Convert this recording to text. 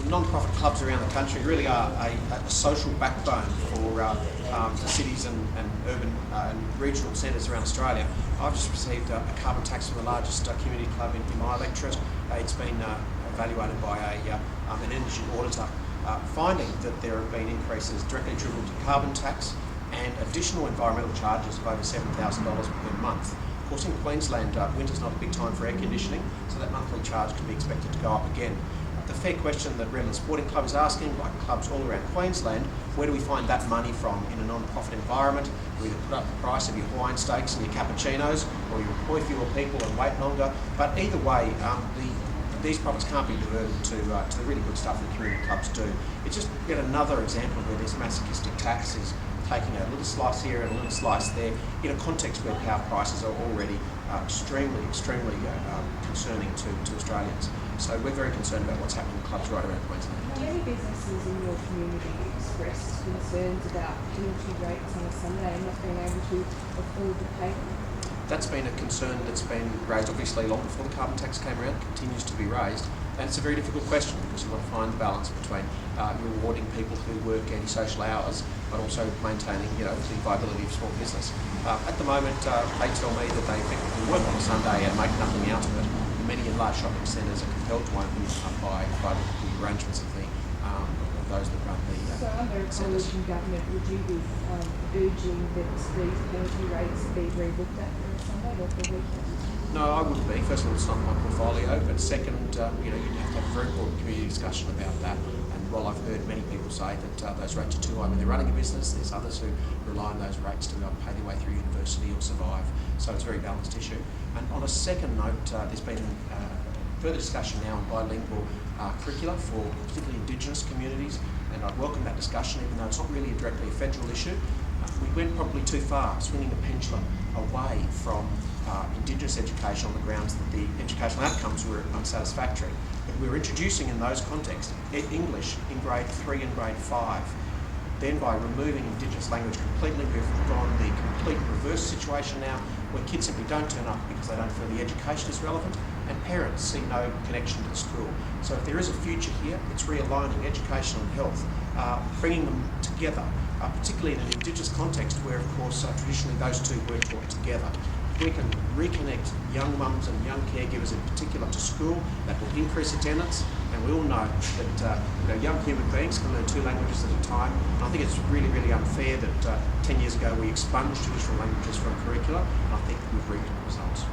non-profit clubs around the country really are a social backbone for the cities and urban and regional centres around Australia. I've just received a carbon tax from the largest community club in my electorate. It's been evaluated by an energy auditor, finding that there have been increases directly attributable to carbon tax and additional environmental charges of over $7,000 per month. Of course, in Queensland, winter's not a big time for air conditioning, so that monthly charge can be expected to go up again. The fair question that Redland Sporting Club is asking, like clubs all around Queensland, where do we find that money from in a non-profit environment? You either put up the price of your Hawaiian steaks and your cappuccinos, or you employ fewer people and wait longer. But either way, these profits can't be diverted to the really good stuff that community clubs do. It's just yet another example where this masochistic tax is taking a little slice here and a little slice there in a context where power prices are already extremely concerning to Australians. So we're very concerned about what's happening in clubs right around Queensland. How many businesses in your community expressed concerns about penalty rates on a Sunday and not being able to afford to pay them? That's been a concern that's been raised obviously long before the carbon tax came around, continues to be raised, and it's a very difficult question because you've got to find the balance between rewarding people who work antisocial hours but also maintaining the viability of small business. At the moment, they tell me that they effectively work on a Sunday and make nothing out of it. Many large shopping centres are compelled to open by the arrangements of those that run the So under a centres. coalition government, would you be urging that these penalty rates be re-looked at for a Sunday or for weekends? No, I wouldn't be. First of all, it's not my portfolio, but second, you'd have to have a very important community discussion about that. And while I've heard many people say that those rates are too high when they're running a business, there's others who rely on those rates to be able to pay their way through university or survive. So it's a very balanced issue. And on a second note, there's been further discussion now on bilingual curricula for particularly Indigenous communities, and I'd welcome that discussion, even though it's not really directly a federal issue. We went probably too far, swinging the pendulum away from Indigenous education on the grounds that the educational outcomes were unsatisfactory. But we were introducing in those contexts English in grade 3 and grade 5. Then by removing Indigenous language completely, we've gone the complete reverse situation now, where kids simply don't turn up because they don't feel the education is relevant, and parents see no connection to the school. So if there is a future here, it's realigning education and health, bringing them together, particularly in an Indigenous context where, of course, traditionally those two were taught together. We can reconnect young mums and young caregivers in particular to school. That will increase attendance, and we all know that young human beings can learn 2 languages at a time. And I think it's really unfair that 10 years ago we expunged traditional languages from curricula, and I think we've reaped results.